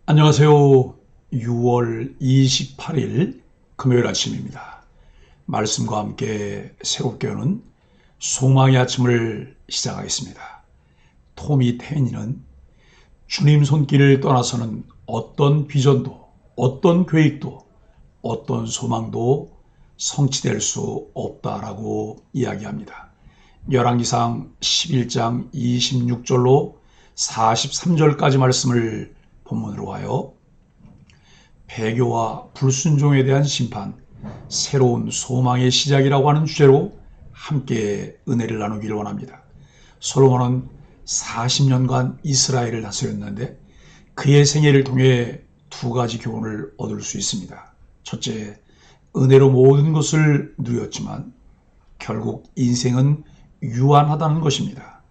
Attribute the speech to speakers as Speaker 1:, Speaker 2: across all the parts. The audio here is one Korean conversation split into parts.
Speaker 1: 안녕하세요. 6월 28일 금요일 아침입니다. 말씀과 함께 새롭게 오는 소망의 아침을 시작하겠습니다. 토미 테니는 주님 손길을 떠나서는 어떤 비전도, 어떤 계획도, 어떤 소망도 성취될 수 없다라고 이야기합니다. 열왕기상 11장 26절로 43절까지 말씀을 본문으로 하여 배교와 불순종에 대한 심판, 새로운 소망의 시작이라고 하는 주제로 함께 은혜를 나누기를 원합니다. 솔로몬은 40년간 이스라엘을 다스렸는데 그의 생애를 통해 두 가지 교훈을 얻을 수 있습니다. 첫째, 은혜로 모든 것을 누렸지만 결국 인생은 유한하다는 것입니다.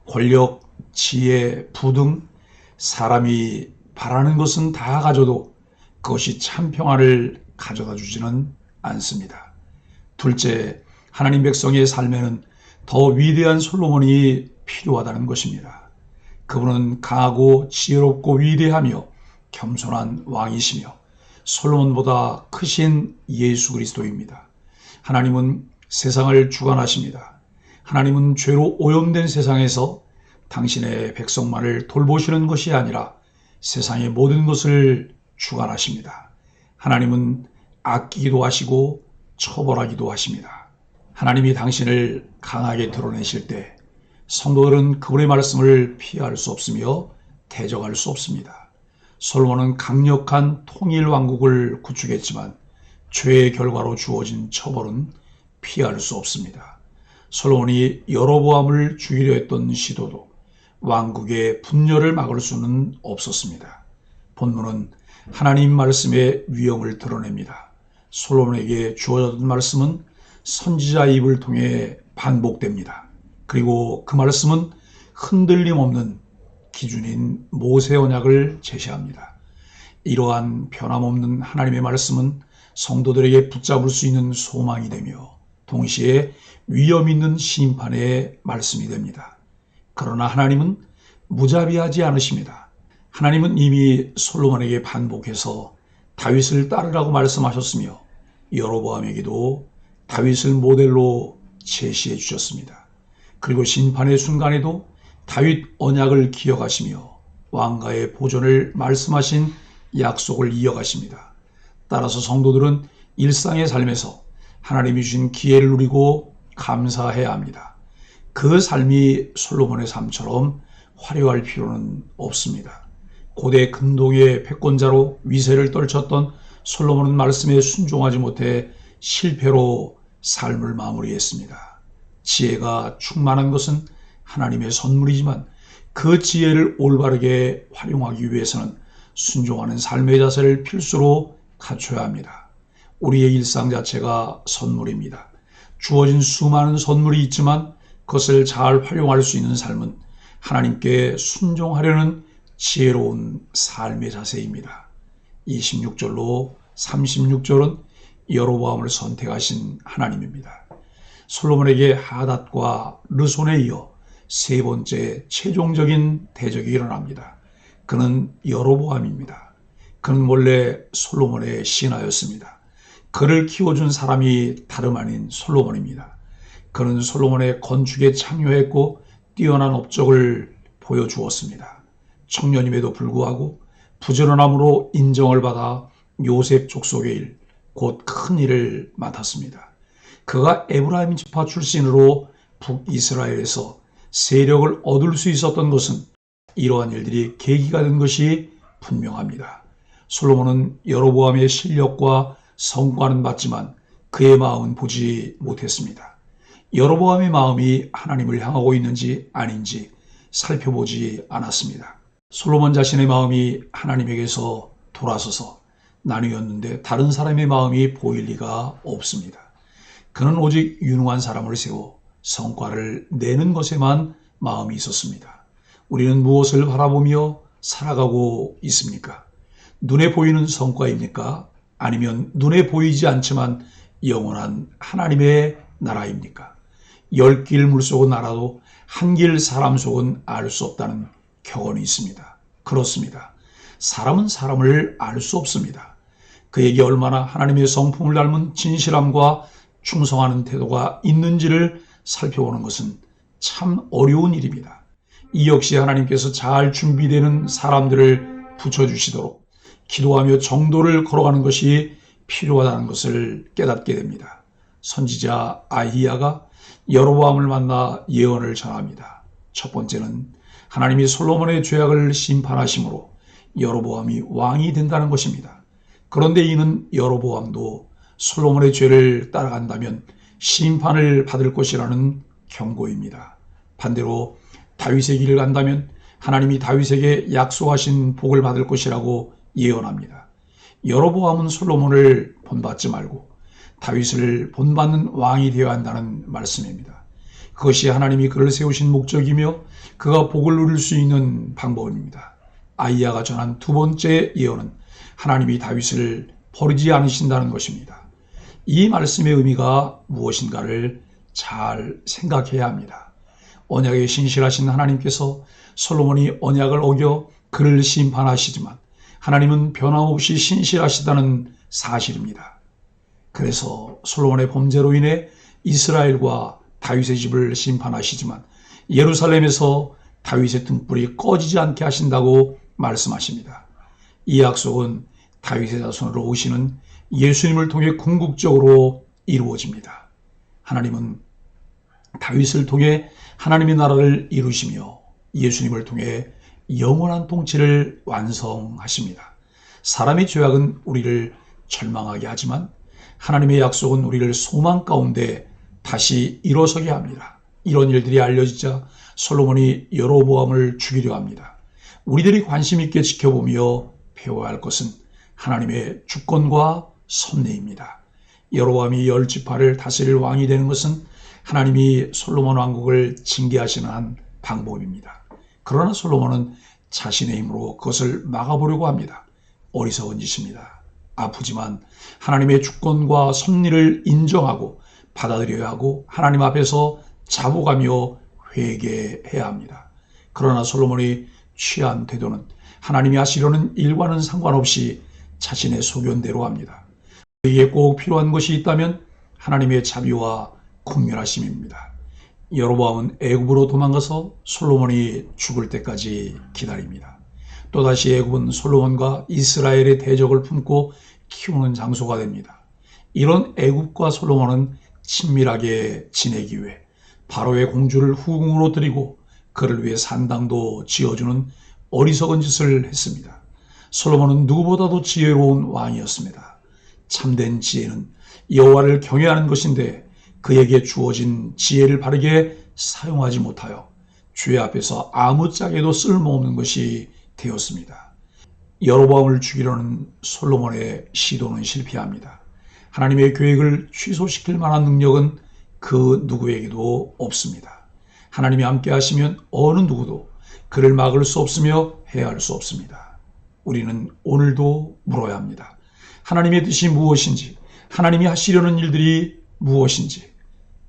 Speaker 1: 권력, 지혜, 부등, 사람이 바라는 것은 다 가져도 그것이 참 평안을 가져다 주지는 않습니다. 둘째, 하나님 백성의 삶에는 더 위대한 솔로몬이 필요하다는 것입니다. 그분은 강하고 지혜롭고 위대하며 겸손한 왕이시며 솔로몬보다 크신 예수 그리스도입니다. 하나님은 세상을 주관하십니다. 하나님은 죄로 오염된 세상에서 당신의 백성만을 돌보시는 것이 아니라 세상의 모든 것을 주관하십니다. 하나님은 아끼기도 하시고 처벌하기도 하십니다. 하나님이 당신을 강하게 드러내실 때 성도들은 그분의 말씀을 피할 수 없으며 대적할 수 없습니다. 솔로몬은 강력한 통일 왕국을 구축했지만 죄의 결과로 주어진 처벌은 피할 수 없습니다. 솔로몬이 여로보암을 죽이려 했던 시도도 왕국의 분열을 막을 수는 없었습니다. 본문은 하나님 말씀의 위엄을 드러냅니다. 솔로몬에게 주어졌던 말씀은 선지자 입을 통해 반복됩니다. 그리고 그 말씀은 흔들림 없는 기준인 모세 언약을 제시합니다. 이러한 변함없는 하나님의 말씀은 성도들에게 붙잡을 수 있는 소망이 되며 동시에 위엄 있는 심판의 말씀이 됩니다. 그러나 하나님은 무자비하지 않으십니다. 하나님은 이미 솔로몬에게 반복해서 다윗을 따르라고 말씀하셨으며 여로보암에게도 다윗을 모델로 제시해 주셨습니다. 그리고 심판의 순간에도 다윗 언약을 기억하시며 왕가의 보존을 말씀하신 약속을 이어가십니다. 따라서 성도들은 일상의 삶에서 하나님이 주신 기회를 누리고 감사해야 합니다. 그 삶이 솔로몬의 삶처럼 화려할 필요는 없습니다. 고대 근동의 패권자로 위세를 떨쳤던 솔로몬은 말씀에 순종하지 못해 실패로 삶을 마무리했습니다. 지혜가 충만한 것은 하나님의 선물이지만 그 지혜를 올바르게 활용하기 위해서는 순종하는 삶의 자세를 필수로 갖춰야 합니다. 우리의 일상 자체가 선물입니다. 주어진 수많은 선물이 있지만 그것을 잘 활용할 수 있는 삶은 하나님께 순종하려는 지혜로운 삶의 자세입니다. 26절로 36절은 여로보암을 선택하신 하나님입니다. 솔로몬에게 하닷과 르손에 이어 세 번째 최종적인 대적이 일어납니다. 그는 여로보암입니다. 그는 원래 솔로몬의 신하였습니다. 그를 키워준 사람이 다름 아닌 솔로몬입니다. 그는 솔로몬의 건축에 참여했고 뛰어난 업적을 보여주었습니다. 청년임에도 불구하고 부지런함으로 인정을 받아 요셉 족속의 일, 곧 큰 일을 맡았습니다. 그가 에브라임 지파 출신으로 북이스라엘에서 세력을 얻을 수 있었던 것은 이러한 일들이 계기가 된 것이 분명합니다. 솔로몬은 여로보암의 실력과 성과는 봤지만 그의 마음은 보지 못했습니다. 여로보암의 마음이 하나님을 향하고 있는지 아닌지 살펴보지 않았습니다. 솔로몬 자신의 마음이 하나님에게서 돌아서서 나뉘었는데 다른 사람의 마음이 보일 리가 없습니다. 그는 오직 유능한 사람을 세워 성과를 내는 것에만 마음이 있었습니다. 우리는 무엇을 바라보며 살아가고 있습니까? 눈에 보이는 성과입니까? 아니면 눈에 보이지 않지만 영원한 하나님의 나라입니까? 10길 물속은 알아도 한 길 사람 속은 알 수 없다는 격언이 있습니다. 그렇습니다. 사람은 사람을 알 수 없습니다. 그에게 얼마나 하나님의 성품을 닮은 진실함과 충성하는 태도가 있는지를 살펴보는 것은 참 어려운 일입니다. 이 역시 하나님께서 잘 준비되는 사람들을 붙여주시도록 기도하며 정도를 걸어가는 것이 필요하다는 것을 깨닫게 됩니다. 선지자 아히야가 여로보암을 만나 예언을 전합니다. 첫 번째는 하나님이 솔로몬의 죄악을 심판하심으로 여로보암이 왕이 된다는 것입니다. 그런데 이는 여로보암도 솔로몬의 죄를 따라간다면 심판을 받을 것이라는 경고입니다. 반대로 다윗의 길을 간다면 하나님이 다윗에게 약속하신 복을 받을 것이라고 예언합니다. 여로보암은 솔로몬을 본받지 말고 다윗을 본받는 왕이 되어야 한다는 말씀입니다. 그것이 하나님이 그를 세우신 목적이며 그가 복을 누릴 수 있는 방법입니다. 아히야가 전한 두 번째 예언은 하나님이 다윗을 버리지 않으신다는 것입니다. 이 말씀의 의미가 무엇인가를 잘 생각해야 합니다. 언약에 신실하신 하나님께서 솔로몬이 언약을 어겨 그를 심판하시지만 하나님은 변함없이 신실하시다는 사실입니다. 그래서 솔로몬의 범죄로 인해 이스라엘과 다윗의 집을 심판하시지만 예루살렘에서 다윗의 등불이 꺼지지 않게 하신다고 말씀하십니다. 이 약속은 다윗의 자손으로 오시는 예수님을 통해 궁극적으로 이루어집니다. 하나님은 다윗을 통해 하나님의 나라를 이루시며 예수님을 통해 영원한 통치를 완성하십니다. 사람의 죄악은 우리를 절망하게 하지만 하나님의 약속은 우리를 소망 가운데 다시 일어서게 합니다. 이런 일들이 알려지자 솔로몬이 여로보암을 죽이려 합니다. 우리들이 관심 있게 지켜보며 배워야 할 것은 하나님의 주권과 섭리입니다. 여로보암이 10지파를 다스릴 왕이 되는 것은 하나님이 솔로몬 왕국을 징계하시는 한 방법입니다. 그러나 솔로몬은 자신의 힘으로 그것을 막아보려고 합니다. 어리석은 짓입니다. 아프지만 하나님의 주권과 섭리를 인정하고 받아들여야 하고 하나님 앞에서 자복하며 회개해야 합니다. 그러나 솔로몬이 취한 태도는 하나님이 하시려는 일과는 상관없이 자신의 소견대로 합니다. 그에게 꼭 필요한 것이 있다면 하나님의 자비와 긍휼하심입니다. 여로보암은 애굽으로 도망가서 솔로몬이 죽을 때까지 기다립니다. 또다시 애굽은 솔로몬과 이스라엘의 대적을 품고 키우는 장소가 됩니다. 이런 애굽과 솔로몬은 친밀하게 지내기 위해 바로의 공주를 후궁으로 들이고 그를 위해 산당도 지어주는 어리석은 짓을 했습니다. 솔로몬은 누구보다도 지혜로운 왕이었습니다. 참된 지혜는 여호와를 경외하는 것인데 그에게 주어진 지혜를 바르게 사용하지 못하여 주의 앞에서 아무짝에도 쓸모없는 것이 되었습니다. 여로보암을 죽이려는 솔로몬의 시도는 실패합니다. 하나님의 계획을 취소시킬 만한 능력은 그 누구에게도 없습니다. 하나님이 함께 하시면 어느 누구도 그를 막을 수 없으며 해할 수 없습니다. 우리는 오늘도 물어야 합니다. 하나님의 뜻이 무엇인지, 하나님이 하시려는 일들이 무엇인지.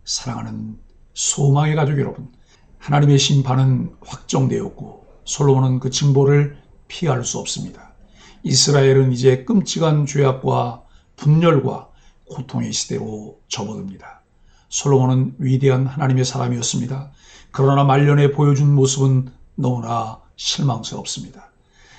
Speaker 1: 사랑하는 소망의 가족 여러분, 하나님의 심판은 확정되었고 솔로몬은 그 징벌을 피할 수 없습니다. 이스라엘은 이제 끔찍한 죄악과 분열과 고통의 시대로 접어듭니다. 솔로몬은 위대한 하나님의 사람이었습니다. 그러나 말년에 보여준 모습은 너무나 실망스럽습니다.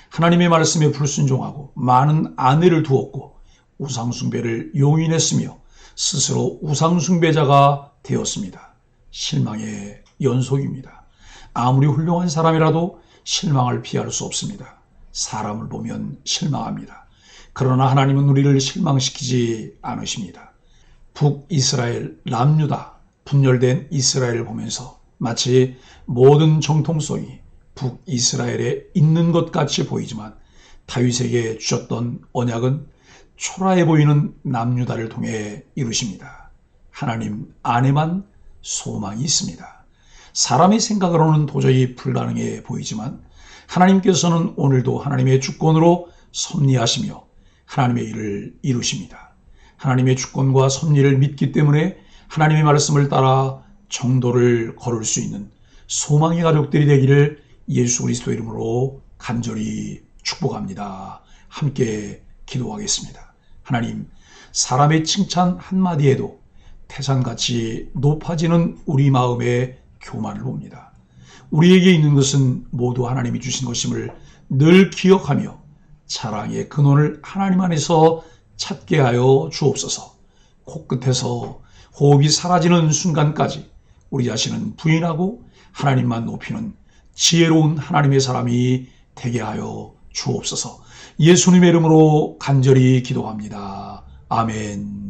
Speaker 1: 하나님의 말씀에 불순종하고 많은 아내를 두었고 우상숭배를 용인했으며 스스로 우상숭배자가 되었습니다. 실망의 연속입니다. 아무리 훌륭한 사람이라도 실망을 피할 수 없습니다. 사람을 보면 실망합니다. 그러나 하나님은 우리를 실망시키지 않으십니다. 북이스라엘, 남유다, 분열된 이스라엘을 보면서 마치 모든 정통성이 북이스라엘에 있는 것 같이 보이지만 다윗에게 주셨던 언약은 초라해 보이는 남유다를 통해 이루십니다. 하나님 안에만 소망이 있습니다. 사람의 생각으로는 도저히 불가능해 보이지만 하나님께서는 오늘도 하나님의 주권으로 섭리하시며 하나님의 일을 이루십니다. 하나님의 주권과 섭리를 믿기 때문에 하나님의 말씀을 따라 정도를 걸을 수 있는 소망의 가족들이 되기를 예수 그리스도 이름으로 간절히 축복합니다. 함께 기도하겠습니다. 하나님, 사람의 칭찬 한마디에도 태산같이 높아지는 우리 마음의 교만을 봅니다. 우리에게 있는 것은 모두 하나님이 주신 것임을 늘 기억하며 자랑의 근원을 하나님 안에서 찾게 하여 주옵소서. 코끝에서 호흡이 사라지는 순간까지 우리 자신은 부인하고 하나님만 높이는 지혜로운 하나님의 사람이 되게 하여 주옵소서. 예수님의 이름으로 간절히 기도합니다. 아멘.